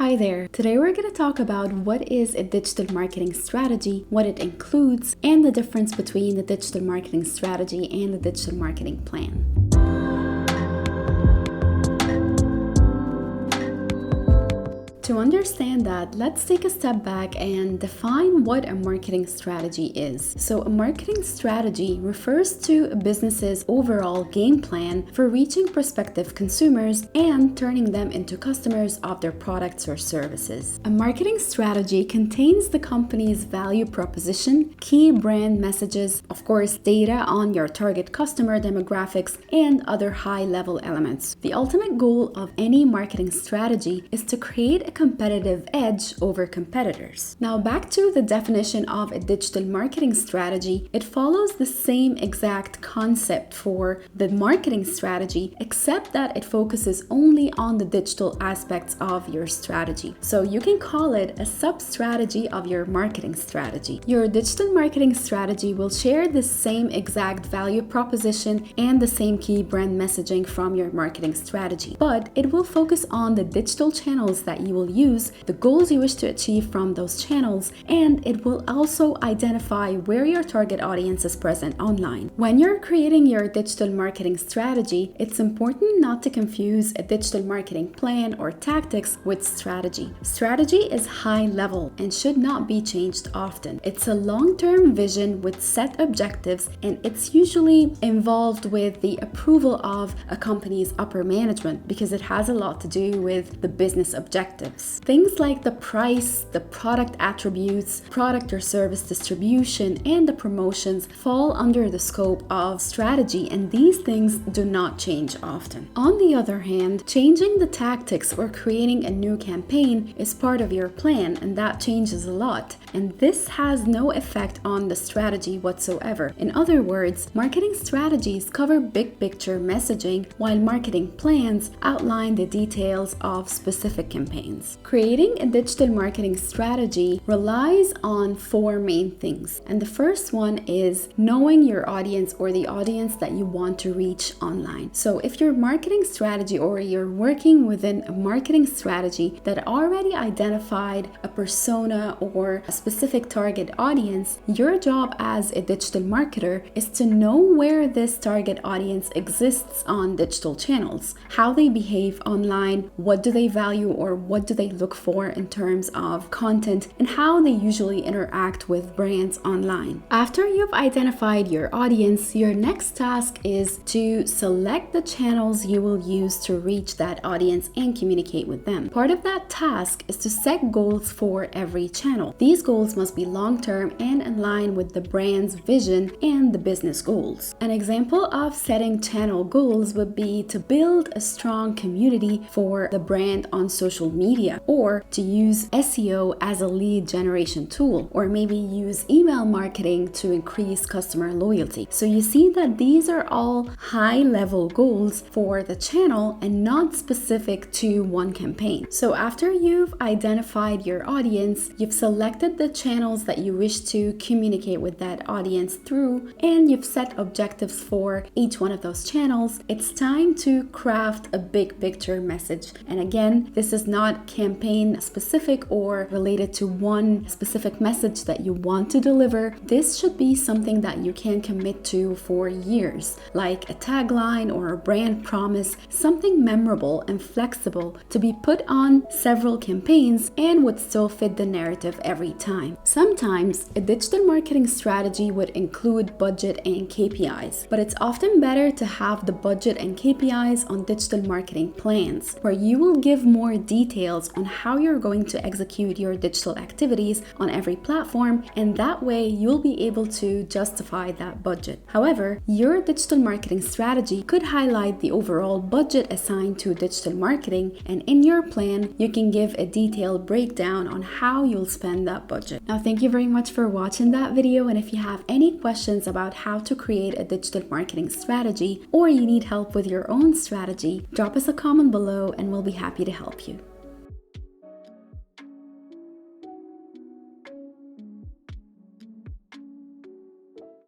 Hi there. Today we're going to talk about what is a digital marketing strategy, what it includes, and the difference between the digital marketing strategy and the digital marketing plan. To understand that, let's take a step back and define what a marketing strategy is. So a marketing strategy refers to a business's overall game plan for reaching prospective consumers and turning them into customers of their products or services. A marketing strategy contains the company's value proposition, key brand messages, of course, data on your target customer demographics, and other high-level elements. The ultimate goal of any marketing strategy is to create a competitive edge over competitors. Now back to the definition of a digital marketing strategy, it follows the same exact concept for the marketing strategy, except that it focuses only on the digital aspects of your strategy. So you can call it a sub-strategy of your marketing strategy. Your digital marketing strategy will share the same exact value proposition and the same key brand messaging from your marketing strategy, but it will focus on the digital channels that you will use, the goals you wish to achieve from those channels, and it will also identify where your target audience is present online. When you're creating your digital marketing strategy, it's important not to confuse a digital marketing plan or tactics with strategy. Strategy is high level and should not be changed often. It's a long-term vision with set objectives, and it's usually involved with the approval of a company's upper management because it has a lot to do with the business objectives. Things like the price, the product attributes, product or service distribution, and the promotions fall under the scope of strategy, and these things do not change often. On the other hand, changing the tactics or creating a new campaign is part of your plan, and that changes a lot, and this has no effect on the strategy whatsoever. In other words, marketing strategies cover big picture messaging, while marketing plans outline the details of specific campaigns. Creating a digital marketing strategy relies on four main things. And the first one is knowing your audience or the audience that you want to reach online. So if your marketing strategy or you're working within a marketing strategy that already identified a persona or a specific target audience, your job as a digital marketer is to know where this target audience exists on digital channels, how they behave online, what do they value or what do they look for in terms of content, and how they usually interact with brands online. After you've identified your audience, your next task is to select the channels you will use to reach that audience and communicate with them. Part of that task is to set goals for every channel. These goals must be long-term and in line with the brand's vision and the business goals. An example of setting channel goals would be to build a strong community for the brand on social media, or to use SEO as a lead generation tool, or maybe use email marketing to increase customer loyalty. So you see that these are all high-level goals for the channel and not specific to one campaign. So after you've identified your audience, you've selected the channels that you wish to communicate with that audience through, and you've set objectives for each one of those channels, it's time to craft a big picture message. And again, this is not campaign specific or related to one specific message that you want to deliver. This should be something that you can commit to for years, like a tagline or a brand promise, something memorable and flexible to be put on several campaigns and would still fit the narrative every time. Sometimes a digital marketing strategy would include budget and KPIs, but it's often better to have the budget and KPIs on digital marketing plans, where you will give more details on how you're going to execute your digital activities on every platform, and that way you'll be able to justify that budget. However, your digital marketing strategy could highlight the overall budget assigned to digital marketing, and in your plan, you can give a detailed breakdown on how you'll spend that budget. Now, thank you very much for watching that video, and if you have any questions about how to create a digital marketing strategy, or you need help with your own strategy, drop us a comment below and we'll be happy to help you.